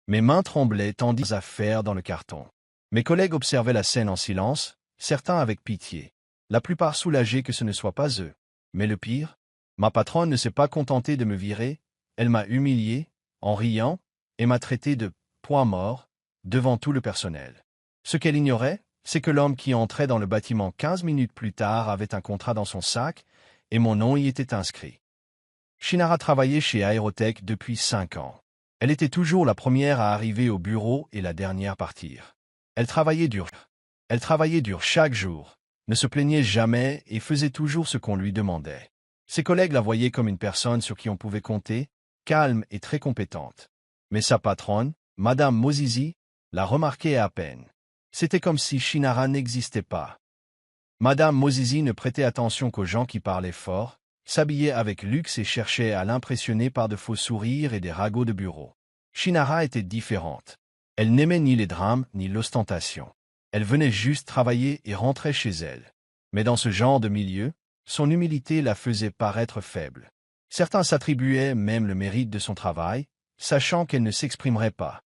Mes mains tremblaient tandis à faire dans le carton. Mes collègues observaient la scène en silence, certains avec pitié, la plupart soulagés que ce ne soit pas eux. Mais le pire, ma patronne ne s'est pas contentée de me virer, elle m'a humilié, en riant, et m'a traité de poids mort, devant tout le personnel. Ce qu'elle ignorait, c'est que l'homme qui entrait dans le bâtiment 15 minutes plus tard avait un contrat dans son sac, et mon nom y était inscrit. Shinara travaillait chez Aérotech depuis 5 ans. Elle était toujours la première à arriver au bureau et la dernière à partir. Elle travaillait dur. Elle travaillait dur chaque jour, ne se plaignait jamais et faisait toujours ce qu'on lui demandait. Ses collègues la voyaient comme une personne sur qui on pouvait compter, calme et très compétente. Mais sa patronne, Madame Mozizi, la remarquait à peine. C'était comme si Shinara n'existait pas. Madame Mozizi ne prêtait attention qu'aux gens qui parlaient fort, s'habillait avec luxe et cherchait à l'impressionner par de faux sourires et des ragots de bureau. Shinara était différente. Elle n'aimait ni les drames ni l'ostentation. Elle venait juste travailler et rentrait chez elle. Mais dans ce genre de milieu, son humilité la faisait paraître faible. Certains s'attribuaient même le mérite de son travail, sachant qu'elle ne s'exprimerait pas.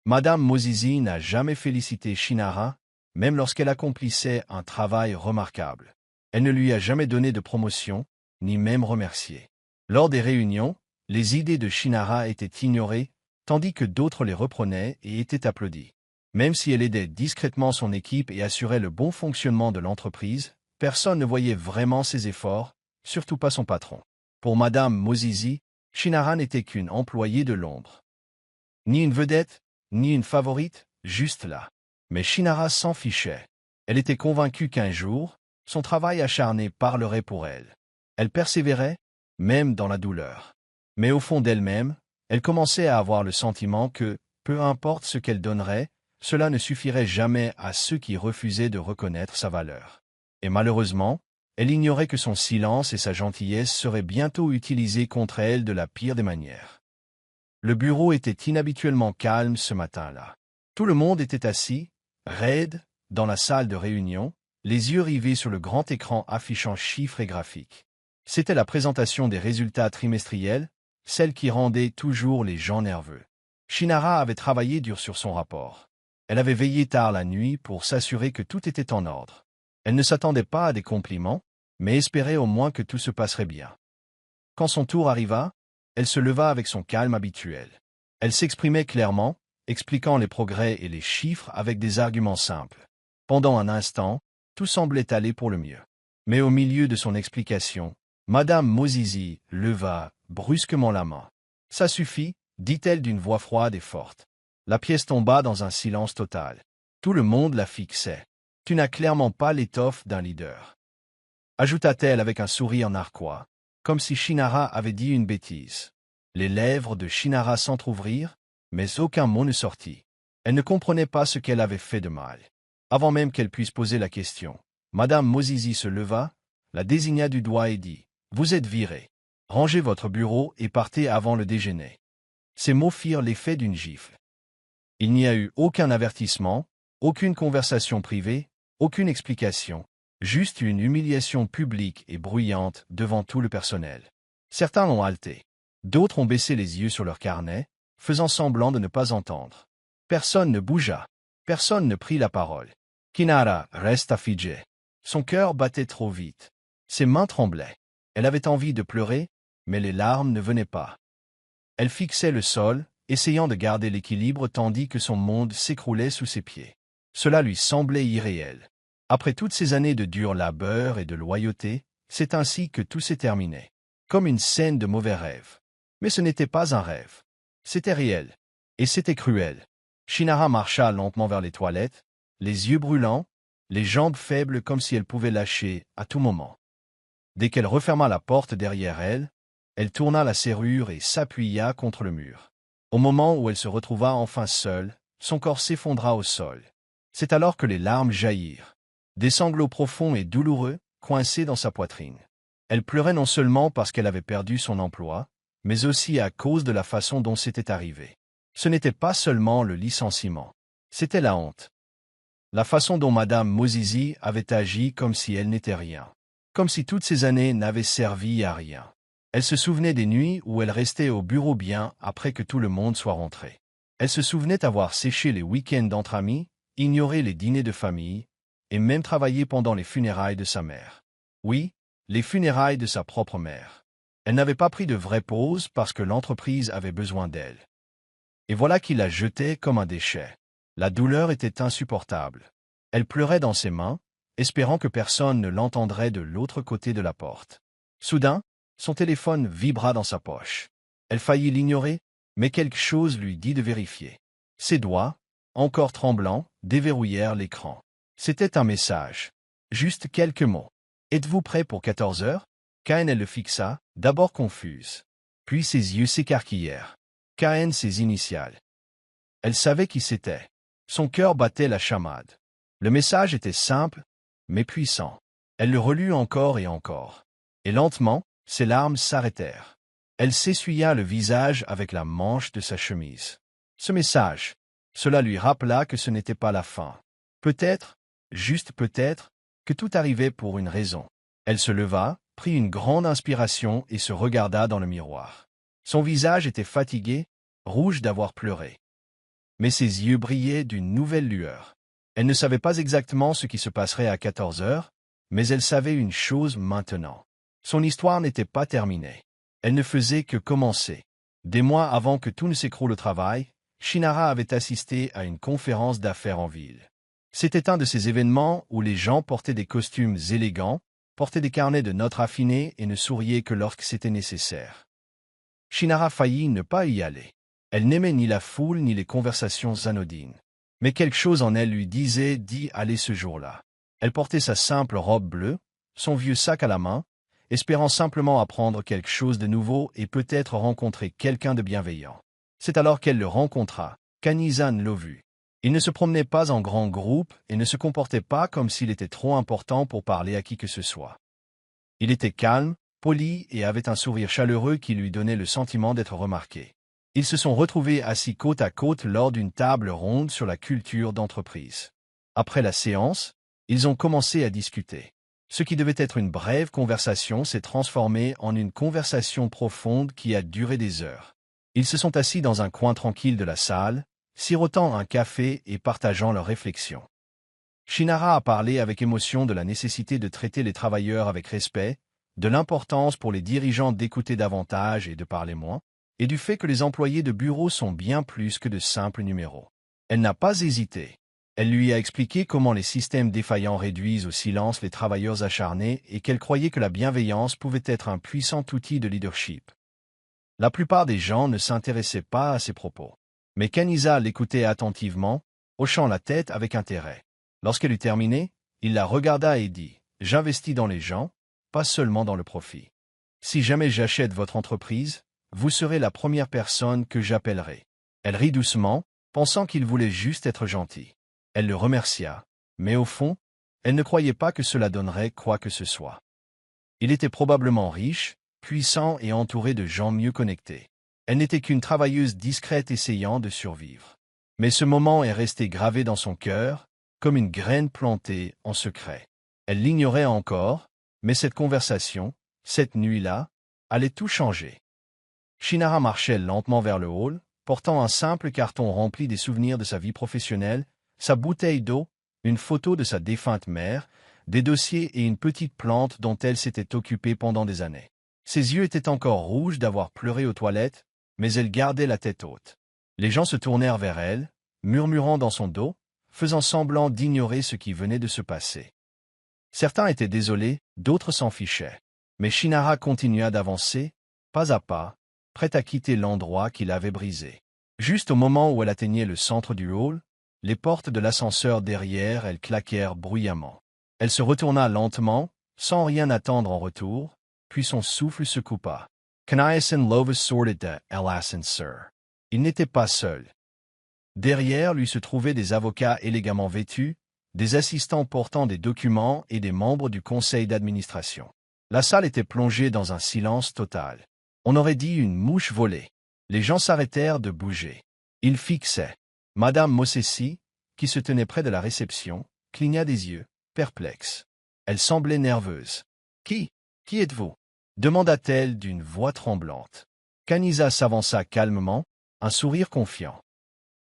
Madame Mozizi n'a jamais félicité Shinara, même lorsqu'elle accomplissait un travail remarquable. Elle ne lui a jamais donné de promotion, ni même remercié. Lors des réunions, les idées de Shinara étaient ignorées, tandis que d'autres les reprenaient et étaient applaudis. Même si elle aidait discrètement son équipe et assurait le bon fonctionnement de l'entreprise, personne ne voyait vraiment ses efforts, surtout pas son patron. Pour Madame Mozizi, Shinara n'était qu'une employée de l'ombre. Ni une vedette, ni une favorite, juste là. Mais Shinara s'en fichait. Elle était convaincue qu'un jour, son travail acharné parlerait pour elle. Elle persévérait, même dans la douleur. Mais au fond d'elle-même, elle commençait à avoir le sentiment que, peu importe ce qu'elle donnerait, cela ne suffirait jamais à ceux qui refusaient de reconnaître sa valeur. Et malheureusement, elle ignorait que son silence et sa gentillesse seraient bientôt utilisés contre elle de la pire des manières. Le bureau était inhabituellement calme ce matin-là. Tout le monde était assis, raide, dans la salle de réunion, les yeux rivés sur le grand écran affichant chiffres et graphiques. C'était la présentation des résultats trimestriels, celle qui rendait toujours les gens nerveux. Shinara avait travaillé dur sur son rapport. Elle avait veillé tard la nuit pour s'assurer que tout était en ordre. Elle ne s'attendait pas à des compliments, mais espérait au moins que tout se passerait bien. Quand son tour arriva, elle se leva avec son calme habituel. Elle s'exprimait clairement, expliquant les progrès et les chiffres avec des arguments simples. Pendant un instant, tout semblait aller pour le mieux. Mais au milieu de son explication, Madame Mozizi leva brusquement la main. « Ça suffit », dit-elle d'une voix froide et forte. La pièce tomba dans un silence total. Tout le monde la fixait. « Tu n'as clairement pas l'étoffe d'un leader », ajouta-t-elle avec un sourire narquois, comme si Shinara avait dit une bêtise. Les lèvres de Shinara s'entr'ouvrirent, mais aucun mot ne sortit. Elle ne comprenait pas ce qu'elle avait fait de mal. Avant même qu'elle puisse poser la question, Madame Mozizi se leva, la désigna du doigt et dit « Vous êtes viré. Rangez votre bureau et partez avant le déjeuner. » Ces mots firent l'effet d'une gifle. Il n'y a eu aucun avertissement, aucune conversation privée, aucune explication, juste une humiliation publique et bruyante devant tout le personnel. Certains l'ont halté. D'autres ont baissé les yeux sur leur carnet, faisant semblant de ne pas entendre. Personne ne bougea. Personne ne prit la parole. Shinara resta figée. Son cœur battait trop vite. Ses mains tremblaient. Elle avait envie de pleurer, mais les larmes ne venaient pas. Elle fixait le sol, essayant de garder l'équilibre tandis que son monde s'écroulait sous ses pieds. Cela lui semblait irréel. Après toutes ces années de dur labeur et de loyauté, c'est ainsi que tout s'est terminé. Comme une scène de mauvais rêve. Mais ce n'était pas un rêve. C'était réel. Et c'était cruel. Shinara marcha lentement vers les toilettes, les yeux brûlants, les jambes faibles comme si elle pouvait lâcher à tout moment. Dès qu'elle referma la porte derrière elle, elle tourna la serrure et s'appuya contre le mur. Au moment où elle se retrouva enfin seule, son corps s'effondra au sol. C'est alors que les larmes jaillirent. Des sanglots profonds et douloureux, coincés dans sa poitrine. Elle pleurait non seulement parce qu'elle avait perdu son emploi, mais aussi à cause de la façon dont c'était arrivé. Ce n'était pas seulement le licenciement. C'était la honte. La façon dont Madame Mozizi avait agi comme si elle n'était rien. Comme si toutes ces années n'avaient servi à rien. Elle se souvenait des nuits où elle restait au bureau bien après que tout le monde soit rentré. Elle se souvenait avoir séché les week-ends entre amis, ignoré les dîners de famille, et même travaillé pendant les funérailles de sa mère. Oui, les funérailles de sa propre mère. Elle n'avait pas pris de vraie pause parce que l'entreprise avait besoin d'elle. Et voilà qu'il la jetait comme un déchet. La douleur était insupportable. Elle pleurait dans ses mains, espérant que personne ne l'entendrait de l'autre côté de la porte. Soudain, son téléphone vibra dans sa poche. Elle faillit l'ignorer, mais quelque chose lui dit de vérifier. Ses doigts, encore tremblants, déverrouillèrent l'écran. C'était un message. Juste quelques mots. « Êtes-vous prêt pour 14 heures ?» Caen le fixa, d'abord confuse. Puis ses yeux s'écarquillèrent. Caen ses initiales. Elle savait qui c'était. Son cœur battait la chamade. Le message était simple, mais puissant. Elle le relut encore et encore. Et lentement, ses larmes s'arrêtèrent. Elle s'essuya le visage avec la manche de sa chemise. Ce message, cela lui rappela que ce n'était pas la fin. Peut-être, juste peut-être, que tout arrivait pour une raison. Elle se leva, prit une grande inspiration et se regarda dans le miroir. Son visage était fatigué, rouge d'avoir pleuré. Mais ses yeux brillaient d'une nouvelle lueur. Elle ne savait pas exactement ce qui se passerait à 14 heures, mais elle savait une chose maintenant. Son histoire n'était pas terminée. Elle ne faisait que commencer. Des mois avant que tout ne s'écroule au travail, Shinara avait assisté à une conférence d'affaires en ville. C'était un de ces événements où les gens portaient des costumes élégants, portaient des carnets de notes raffinés et ne souriaient que lorsque c'était nécessaire. Shinara faillit ne pas y aller. Elle n'aimait ni la foule ni les conversations anodines. Mais quelque chose en elle lui disait d'y aller ce jour-là. Elle portait sa simple robe bleue, son vieux sac à la main, espérant simplement apprendre quelque chose de nouveau et peut-être rencontrer quelqu'un de bienveillant. C'est alors qu'elle le rencontra. Kanizan l'a vu. Il ne se promenait pas en grand groupe et ne se comportait pas comme s'il était trop important pour parler à qui que ce soit. Il était calme, poli et avait un sourire chaleureux qui lui donnait le sentiment d'être remarqué. Ils se sont retrouvés assis côte à côte lors d'une table ronde sur la culture d'entreprise. Après la séance, ils ont commencé à discuter. Ce qui devait être une brève conversation s'est transformé en une conversation profonde qui a duré des heures. Ils se sont assis dans un coin tranquille de la salle, sirotant un café et partageant leurs réflexions. Shinara a parlé avec émotion de la nécessité de traiter les travailleurs avec respect, de l'importance pour les dirigeants d'écouter davantage et de parler moins, et du fait que les employés de bureau sont bien plus que de simples numéros. Elle n'a pas hésité. Elle lui a expliqué comment les systèmes défaillants réduisent au silence les travailleurs acharnés et qu'elle croyait que la bienveillance pouvait être un puissant outil de leadership. La plupart des gens ne s'intéressaient pas à ses propos. Mais Kanisa l'écoutait attentivement, hochant la tête avec intérêt. Lorsqu'elle eut terminé, il la regarda et dit « J'investis dans les gens, pas seulement dans le profit. Si jamais j'achète votre entreprise, vous serez la première personne que j'appellerai. » Elle rit doucement, pensant qu'il voulait juste être gentil. Elle le remercia, mais au fond, elle ne croyait pas que cela donnerait quoi que ce soit. Il était probablement riche, puissant et entouré de gens mieux connectés. Elle n'était qu'une travailleuse discrète essayant de survivre. Mais ce moment est resté gravé dans son cœur, comme une graine plantée en secret. Elle l'ignorait encore, mais cette conversation, cette nuit-là, allait tout changer. Shinara marchait lentement vers le hall, portant un simple carton rempli des souvenirs de sa vie professionnelle, sa bouteille d'eau, une photo de sa défunte mère, des dossiers et une petite plante dont elle s'était occupée pendant des années. Ses yeux étaient encore rouges d'avoir pleuré aux toilettes, mais elle gardait la tête haute. Les gens se tournèrent vers elle, murmurant dans son dos, faisant semblant d'ignorer ce qui venait de se passer. Certains étaient désolés, d'autres s'en fichaient. Mais Shinara continua d'avancer, pas à pas, prête à quitter l'endroit qu'il avait brisé. Juste au moment où elle atteignait le centre du hall, les portes de l'ascenseur derrière elle claquèrent bruyamment. Elle se retourna lentement, sans rien attendre en retour, puis son souffle se coupa. Kanayasan Lova sorted de l'ascenseur. Il n'était pas seul. Derrière lui se trouvaient des avocats élégamment vêtus, des assistants portant des documents et des membres du conseil d'administration. La salle était plongée dans un silence total. On aurait dit une mouche volée. Les gens s'arrêtèrent de bouger. Ils fixaient. Madame Mossessi, qui se tenait près de la réception, cligna des yeux, perplexe. Elle semblait nerveuse. « Qui êtes-vous » demanda-t-elle d'une voix tremblante. Kanisa s'avança calmement, un sourire confiant.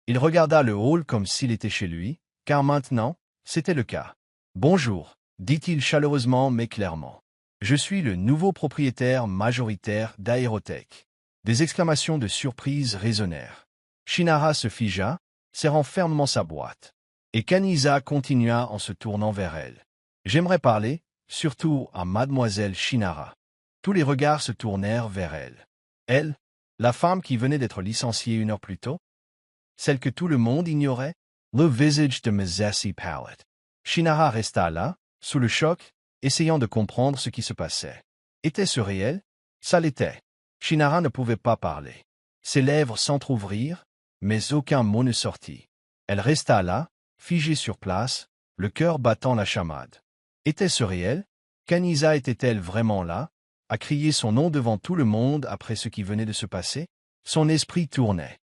Il regarda le hall comme s'il était chez lui, car maintenant, c'était le cas. « Bonjour, dit-il chaleureusement mais clairement. Je suis le nouveau propriétaire majoritaire d'Aérotech. » Des exclamations de surprise résonnèrent. Shinara se figea, serrant fermement sa boîte. Et Kanisha continua en se tournant vers elle. « J'aimerais parler, surtout à mademoiselle Shinara. » Tous les regards se tournèrent vers elle. Elle, la femme qui venait d'être licenciée 1 heure plus tôt? Celle que tout le monde ignorait? Le visage de Mizassi pâlit. Shinara resta là, sous le choc, essayant de comprendre ce qui se passait. Était-ce réel? Ça l'était. Shinara ne pouvait pas parler. Ses lèvres s'entr'ouvrirent, mais aucun mot ne sortit. Elle resta là, figée sur place, le cœur battant la chamade. Était-ce réel? Kanisha était-elle vraiment là, à crier son nom devant tout le monde après ce qui venait de se passer? Son esprit tournait.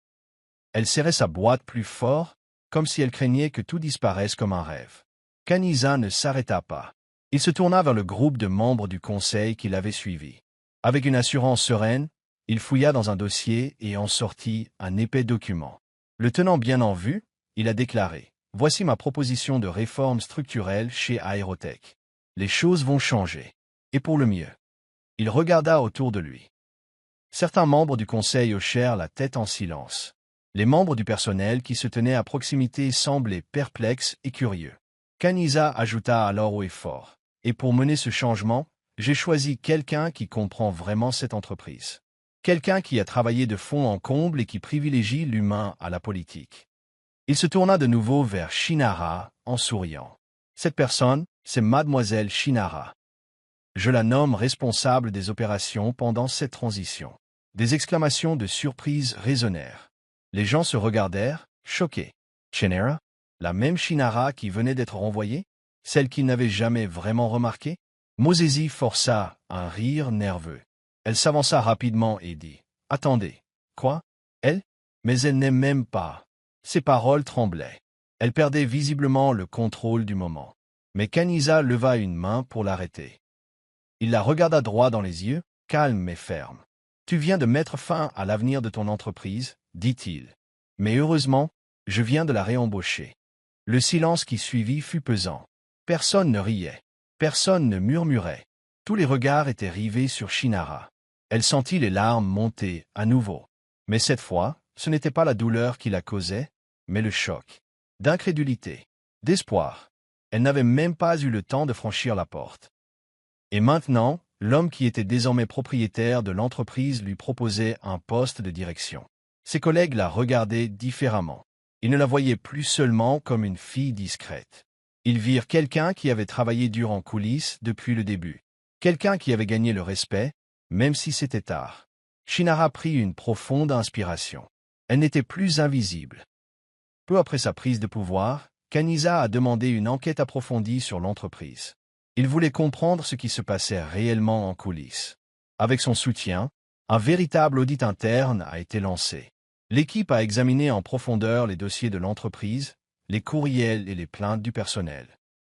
Elle serrait sa boîte plus fort, comme si elle craignait que tout disparaisse comme un rêve. Kanisha ne s'arrêta pas. Il se tourna vers le groupe de membres du conseil qui l'avaient suivi. Avec une assurance sereine, il fouilla dans un dossier et en sortit un épais document. Le tenant bien en vue, il a déclaré « Voici ma proposition de réforme structurelle chez Aérotech. Les choses vont changer. Et pour le mieux. » Il regarda autour de lui. Certains membres du conseil hochèrent la tête en silence. Les membres du personnel qui se tenaient à proximité semblaient perplexes et curieux. Kanisha ajouta alors haut et fort. « Et pour mener ce changement, j'ai choisi quelqu'un qui comprend vraiment cette entreprise. Quelqu'un qui a travaillé de fond en comble et qui privilégie l'humain à la politique. » Il se tourna de nouveau vers Shinara en souriant. « Cette personne, c'est mademoiselle Shinara. Je la nomme responsable des opérations pendant cette transition. » Des exclamations de surprise résonnèrent. Les gens se regardèrent, choqués. Shinara? La même Shinara qui venait d'être renvoyée? Celle qu'ils n'avaient jamais vraiment remarquée? Mosesi força un rire nerveux. Elle s'avança rapidement et dit « Attendez, quoi? Elle? Mais elle n'est même pas. » Ses paroles tremblaient. Elle perdait visiblement le contrôle du moment. Mais Kanisha leva une main pour l'arrêter. Il la regarda droit dans les yeux, calme mais ferme. « Tu viens de mettre fin à l'avenir de ton entreprise, dit-il. Mais heureusement, je viens de la réembaucher. » Le silence qui suivit fut pesant. Personne ne riait. Personne ne murmurait. Tous les regards étaient rivés sur Shinara. Elle sentit les larmes monter à nouveau. Mais cette fois, ce n'était pas la douleur qui la causait, mais le choc. D'incrédulité. D'espoir. Elle n'avait même pas eu le temps de franchir la porte. Et maintenant, l'homme qui était désormais propriétaire de l'entreprise lui proposait un poste de direction. Ses collègues la regardaient différemment. Ils ne la voyaient plus seulement comme une fille discrète. Ils virent quelqu'un qui avait travaillé dur en coulisses depuis le début. Quelqu'un qui avait gagné le respect, même si c'était tard. Shinara prit une profonde inspiration. Elle n'était plus invisible. Peu après sa prise de pouvoir, Kanisha a demandé une enquête approfondie sur l'entreprise. Il voulait comprendre ce qui se passait réellement en coulisses. Avec son soutien, un véritable audit interne a été lancé. L'équipe a examiné en profondeur les dossiers de l'entreprise, les courriels et les plaintes du personnel.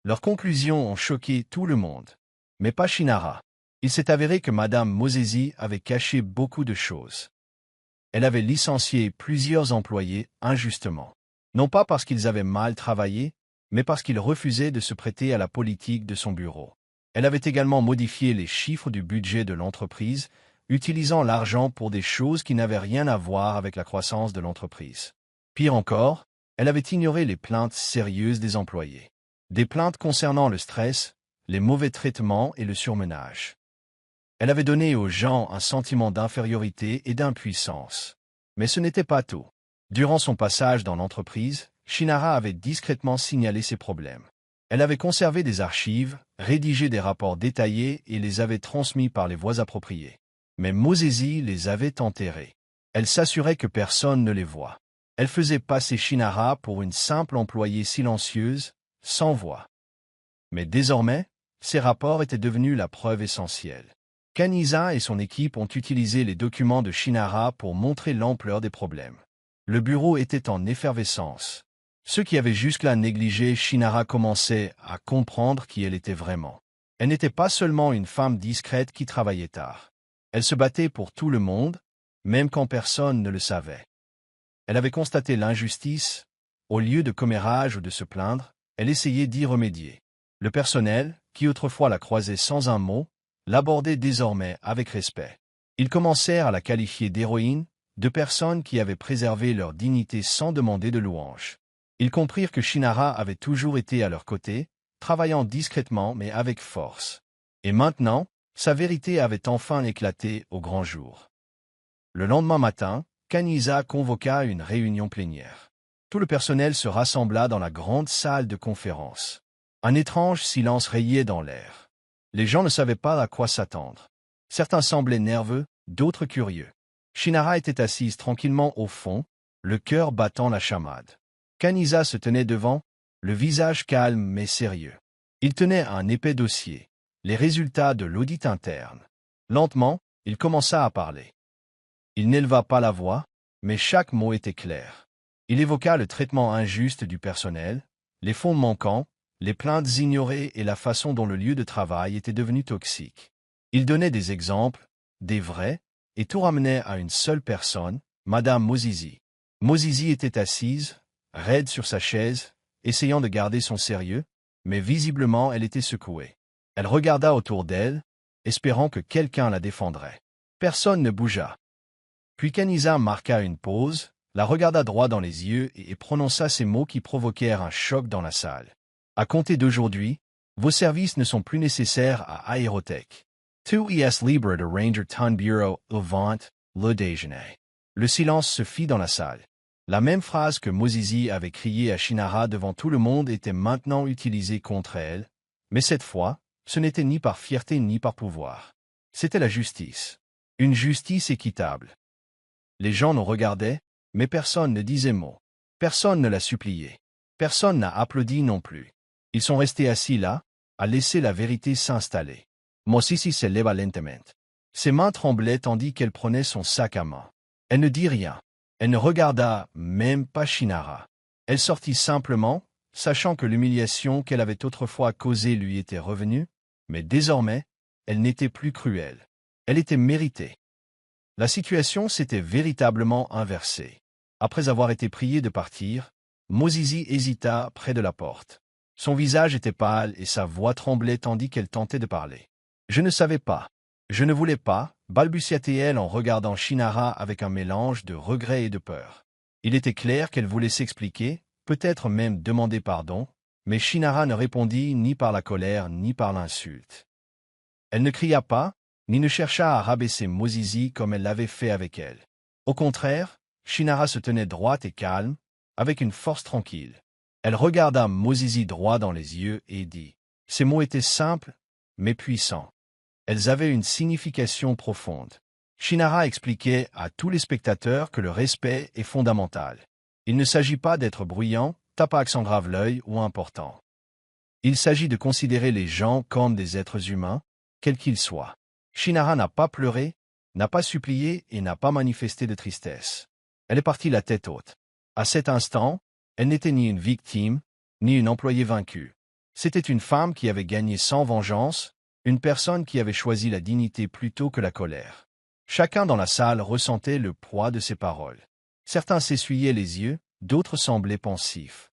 Leurs conclusions ont choqué tout le monde. Mais pas Shinara. Il s'est avéré que Madame Mosesi avait caché beaucoup de choses. Elle avait licencié plusieurs employés injustement. Non pas parce qu'ils avaient mal travaillé, mais parce qu'ils refusaient de se prêter à la politique de son bureau. Elle avait également modifié les chiffres du budget de l'entreprise, utilisant l'argent pour des choses qui n'avaient rien à voir avec la croissance de l'entreprise. Pire encore, elle avait ignoré les plaintes sérieuses des employés. Des plaintes concernant le stress, les mauvais traitements et le surmenage. Elle avait donné aux gens un sentiment d'infériorité et d'impuissance. Mais ce n'était pas tout. Durant son passage dans l'entreprise, Shinara avait discrètement signalé ses problèmes. Elle avait conservé des archives, rédigé des rapports détaillés et les avait transmis par les voies appropriées. Mais Mosesi les avait enterrés. Elle s'assurait que personne ne les voit. Elle faisait passer Shinara pour une simple employée silencieuse, sans voix. Mais désormais, ces rapports étaient devenus la preuve essentielle. Kanisha et son équipe ont utilisé les documents de Shinara pour montrer l'ampleur des problèmes. Le bureau était en effervescence. Ceux qui avaient jusque-là négligé Shinara commençaient à comprendre qui elle était vraiment. Elle n'était pas seulement une femme discrète qui travaillait tard. Elle se battait pour tout le monde, même quand personne ne le savait. Elle avait constaté l'injustice. Au lieu de commérage ou de se plaindre, elle essayait d'y remédier. Le personnel, qui autrefois la croisait sans un mot, l'abordait désormais avec respect. Ils commencèrent à la qualifier d'héroïne, de personnes qui avaient préservé leur dignité sans demander de louanges. Ils comprirent que Shinara avait toujours été à leur côté, travaillant discrètement mais avec force. Et maintenant, sa vérité avait enfin éclaté au grand jour. Le lendemain matin, Kanisha convoqua une réunion plénière. Tout le personnel se rassembla dans la grande salle de conférence. Un étrange silence rayait dans l'air. Les gens ne savaient pas à quoi s'attendre. Certains semblaient nerveux, d'autres curieux. Shinara était assise tranquillement au fond, le cœur battant la chamade. Kanisha se tenait devant, le visage calme mais sérieux. Il tenait un épais dossier, les résultats de l'audit interne. Lentement, il commença à parler. Il n'éleva pas la voix, mais chaque mot était clair. Il évoqua le traitement injuste du personnel, les fonds manquants, les plaintes ignorées et la façon dont le lieu de travail était devenu toxique. Il donnait des exemples, des vrais, et tout ramenait à une seule personne, Madame Mozizi. Mozizi était assise, raide sur sa chaise, essayant de garder son sérieux, mais visiblement elle était secouée. Elle regarda autour d'elle, espérant que quelqu'un la défendrait. Personne ne bougea. Puis Kanisha marqua une pause, la regarda droit dans les yeux et prononça ces mots qui provoquèrent un choc dans la salle. À compter d'aujourd'hui, vos services ne sont plus nécessaires à Aérotech. Tu es libre de ranger ton bureau avant le déjeuner. Le silence se fit dans la salle. La même phrase que Mozizi avait criée à Shinara devant tout le monde était maintenant utilisée contre elle, mais cette fois, ce n'était ni par fierté ni par pouvoir. C'était la justice. Une justice équitable. Les gens nous regardaient, mais personne ne disait mot. Personne ne la suppliait. Personne n'a applaudi non plus. Ils sont restés assis là, à laisser la vérité s'installer. Mozizi se leva lentement. Ses mains tremblaient tandis qu'elle prenait son sac à main. Elle ne dit rien. Elle ne regarda même pas Shinara. Elle sortit simplement, sachant que l'humiliation qu'elle avait autrefois causée lui était revenue, mais désormais, elle n'était plus cruelle. Elle était méritée. La situation s'était véritablement inversée. Après avoir été priée de partir, Mozizi hésita près de la porte. Son visage était pâle et sa voix tremblait tandis qu'elle tentait de parler. « Je ne savais pas. Je ne voulais pas » balbutia-t-elle en regardant Shinara avec un mélange de regret et de peur. Il était clair qu'elle voulait s'expliquer, peut-être même demander pardon, mais Shinara ne répondit ni par la colère ni par l'insulte. Elle ne cria pas, ni ne chercha à rabaisser Mozizi comme elle l'avait fait avec elle. Au contraire, Shinara se tenait droite et calme, avec une force tranquille. Elle regarda Mozizi droit dans les yeux et dit. Ces mots étaient simples, mais puissants. Elles avaient une signification profonde. Shinara expliquait à tous les spectateurs que le respect est fondamental. Il ne s'agit pas d'être bruyant, tape à accent grave l'œil ou important. Il s'agit de considérer les gens comme des êtres humains, quels qu'ils soient. Shinara n'a pas pleuré, n'a pas supplié et n'a pas manifesté de tristesse. Elle est partie la tête haute. À cet instant, elle n'était ni une victime, ni une employée vaincue. C'était une femme qui avait gagné sans vengeance, une personne qui avait choisi la dignité plutôt que la colère. Chacun dans la salle ressentait le poids de ses paroles. Certains s'essuyaient les yeux, d'autres semblaient pensifs.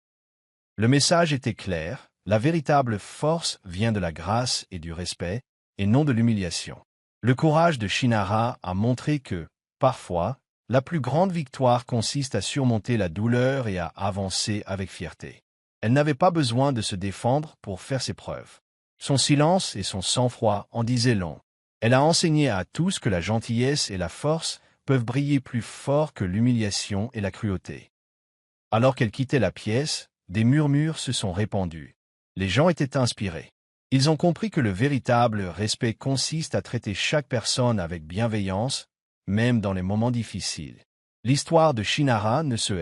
Le message était clair, la véritable force vient de la grâce et du respect, et non de l'humiliation. Le courage de Shinara a montré que, parfois, la plus grande victoire consiste à surmonter la douleur et à avancer avec fierté. Elle n'avait pas besoin de se défendre pour faire ses preuves. Son silence et son sang-froid en disaient long. Elle a enseigné à tous que la gentillesse et la force peuvent briller plus fort que l'humiliation et la cruauté. Alors qu'elle quittait la pièce, des murmures se sont répandus. Les gens étaient inspirés. Ils ont compris que le véritable respect consiste à traiter chaque personne avec bienveillance, même dans les moments difficiles. L'histoire de Shinara ne se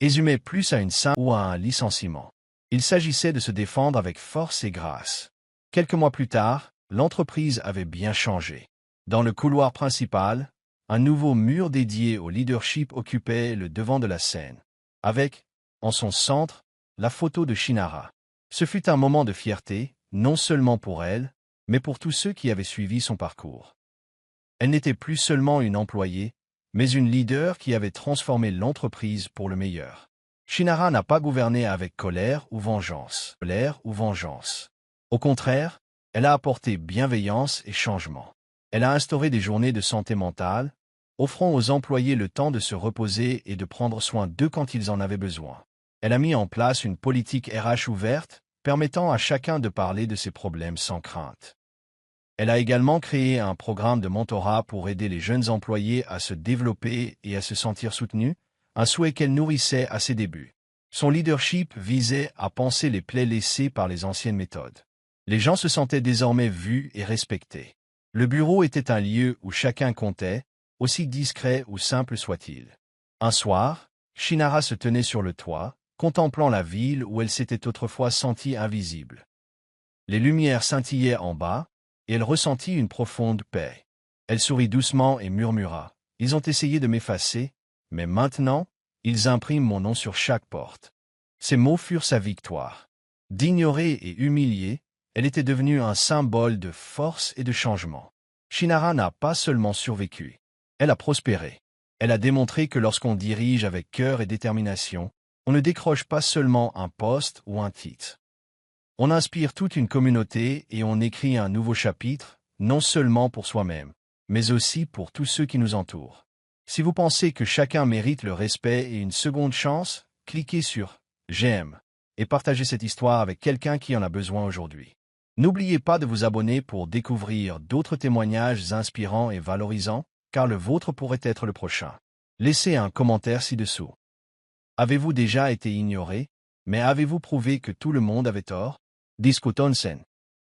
résumait plus à une scène ou à un licenciement. Il s'agissait de se défendre avec force et grâce. Quelques mois plus tard, l'entreprise avait bien changé. Dans le couloir principal, un nouveau mur dédié au leadership occupait le devant de la scène, avec, en son centre, la photo de Shinara. Ce fut un moment de fierté, non seulement pour elle, mais pour tous ceux qui avaient suivi son parcours. Elle n'était plus seulement une employée, mais une leader qui avait transformé l'entreprise pour le meilleur. Shinara n'a pas gouverné avec colère ou vengeance. Au contraire, elle a apporté bienveillance et changement. Elle a instauré des journées de santé mentale, offrant aux employés le temps de se reposer et de prendre soin d'eux quand ils en avaient besoin. Elle a mis en place une politique RH ouverte, permettant à chacun de parler de ses problèmes sans crainte. Elle a également créé un programme de mentorat pour aider les jeunes employés à se développer et à se sentir soutenus, un souhait qu'elle nourrissait à ses débuts. Son leadership visait à panser les plaies laissées par les anciennes méthodes. Les gens se sentaient désormais vus et respectés. Le bureau était un lieu où chacun comptait, aussi discret ou simple soit-il. Un soir, Shinara se tenait sur le toit, contemplant la ville où elle s'était autrefois sentie invisible. Les lumières scintillaient en bas, et elle ressentit une profonde paix. Elle sourit doucement et murmura « Ils ont essayé de m'effacer, mais maintenant, ils impriment mon nom sur chaque porte. » Ces mots furent sa victoire. D'ignorée et humiliée, elle était devenue un symbole de force et de changement. Shinara n'a pas seulement survécu, elle a prospéré. Elle a démontré que lorsqu'on dirige avec cœur et détermination, on ne décroche pas seulement un poste ou un titre. On inspire toute une communauté et on écrit un nouveau chapitre, non seulement pour soi-même, mais aussi pour tous ceux qui nous entourent. Si vous pensez que chacun mérite le respect et une seconde chance, cliquez sur « J'aime » et partagez cette histoire avec quelqu'un qui en a besoin aujourd'hui. N'oubliez pas de vous abonner pour découvrir d'autres témoignages inspirants et valorisants, car le vôtre pourrait être le prochain. Laissez un commentaire ci-dessous. Avez-vous déjà été ignoré, mais avez-vous prouvé que tout le monde avait tort? Discutonsen.